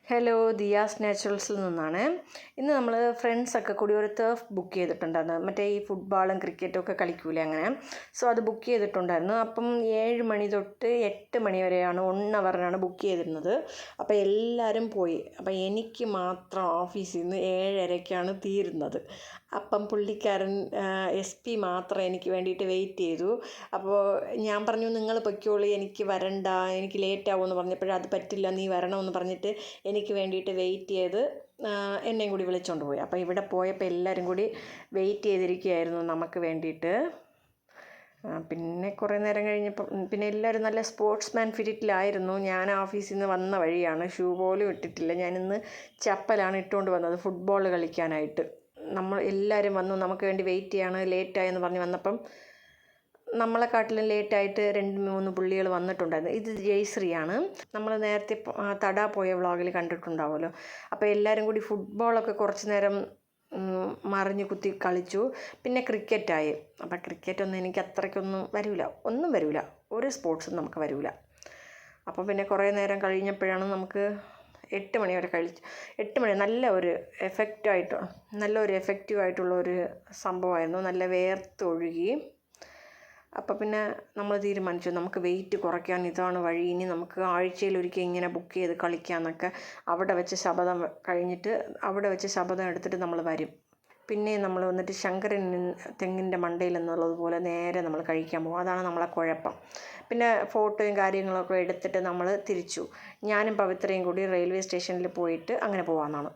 Hello, Diaz നാച്ചുറൽസിൽ നിന്നാണ്. ഇന്ന് നമ്മൾ ഫ്രണ്ട്സൊക്കെ കൂടി ഒരു ടർഫ് ബുക്ക് ചെയ്തിട്ടുണ്ടായിരുന്നു. മറ്റേ ഈ ഫുട്ബോളും ക്രിക്കറ്റും ഒക്കെ കളിക്കൂലേ അങ്ങനെ. സോ അത് ബുക്ക് ചെയ്തിട്ടുണ്ടായിരുന്നു. അപ്പം 7 മണി തൊട്ട് 8 മണി വരെയാണ് 1 അവറിനാണ് ബുക്ക് ചെയ്തിരുന്നത്. അപ്പോൾ എല്ലാവരും പോയി. അപ്പോൾ എനിക്ക് മാത്രം ഓഫീസിൽ നിന്ന് 7:30ക്കാണ് തീരുന്നത്. അപ്പം പുള്ളിക്കാരൻ SP മാത്രം എനിക്ക് വേണ്ടിയിട്ട് വെയിറ്റ് ചെയ്തു. അപ്പോൾ ഞാൻ പറഞ്ഞു, നിങ്ങൾ പൊയ്ക്കോളി, എനിക്ക് വരണ്ട, എനിക്ക് ലേറ്റ് ആവുമെന്ന് പറഞ്ഞപ്പോഴത് അത് പറ്റില്ല, നീ വരണമെന്ന് പറഞ്ഞിട്ട് എനിക്ക് വേണ്ടിയിട്ട് വെയിറ്റ് ചെയ്ത് എന്നെയും കൂടി വിളിച്ചുകൊണ്ട് പോയി. അപ്പോൾ ഇവിടെ പോയപ്പോൾ എല്ലാവരും കൂടി വെയിറ്റ് ചെയ്തിരിക്കുകയായിരുന്നു നമുക്ക് വേണ്ടിയിട്ട്. പിന്നെ കുറേ നേരം കഴിഞ്ഞപ്പോൾ പിന്നെ എല്ലാവരും നല്ല സ്പോർട്സ്മാൻ ഫിറ്റിലായിരുന്നു. ഞാൻ ഓഫീസിൽ നിന്ന് വന്ന വഴിയാണ്, ഷൂ പോലും ഇട്ടിട്ടില്ല. ഞാനിന്ന് ചപ്പലാണ് ഇട്ടുകൊണ്ട് വന്നത് ഫുട്ബോൾ കളിക്കാനായിട്ട്. നമ്മൾ എല്ലാവരും വന്നു, നമുക്ക് വേണ്ടി വെയിറ്റ് ചെയ്യാണ്, ലേറ്റായെന്ന് പറഞ്ഞ് വന്നപ്പം നമ്മളെക്കാട്ടിലും ലേറ്റായിട്ട് 2-3 പുള്ളികൾ വന്നിട്ടുണ്ടായിരുന്നു. ഇത് ജയശ്രീയാണ്. നമ്മൾ നേരത്തെ തടാ പോയ വ്ളോഗിൽ കണ്ടിട്ടുണ്ടാവുമല്ലോ. അപ്പോൾ എല്ലാവരും കൂടി ഫുട്ബോളൊക്കെ കുറച്ച് നേരം മറിഞ്ഞ് കുത്തി കളിച്ചു. പിന്നെ ക്രിക്കറ്റായി. അപ്പോൾ ക്രിക്കറ്റൊന്നും എനിക്ക് അത്രയ്ക്കൊന്നും ഒന്നും വരില്ല, ഒരു സ്പോർട്സും നമുക്ക് വരില്ല. അപ്പോൾ പിന്നെ കുറേ നേരം കഴിഞ്ഞപ്പോഴാണ് നമുക്ക് 8 മണി വരെ 8 മണി നല്ലൊരു എഫക്റ്റീവായിട്ടുള്ളൊരു സംഭവമായിരുന്നു. നല്ല വേർത്തൊഴുകി. അപ്പോൾ പിന്നെ നമ്മൾ തീരുമാനിച്ചു, നമുക്ക് വെയിറ്റ് കുറയ്ക്കാൻ ഇതാണ് വഴി, ഇനി നമുക്ക് ആഴ്ചയിലൊരിക്കൽ ഇങ്ങനെ ബുക്ക് ചെയ്ത് കളിക്കാമെന്നൊക്കെ. അവിടെ വെച്ച് ശപഥം എടുത്തിട്ട് നമ്മൾ വരും. പിന്നെ നമ്മൾ വന്നിട്ട് ശങ്കരൻ തെങ്ങിൻ്റെ മണ്ടയിൽ എന്നുള്ളതുപോലെ നേരെ നമ്മൾ കഴിക്കാൻ പോകും. അതാണ് നമ്മളെ കുഴപ്പം. പിന്നെ ഫോട്ടോയും കാര്യങ്ങളൊക്കെ എടുത്തിട്ട് നമ്മൾ തിരിച്ചു. ഞാനും പവിത്രയും കൂടി റെയിൽവേ സ്റ്റേഷനിൽ പോയിട്ട് അങ്ങനെ പോകാമെന്നാണ്.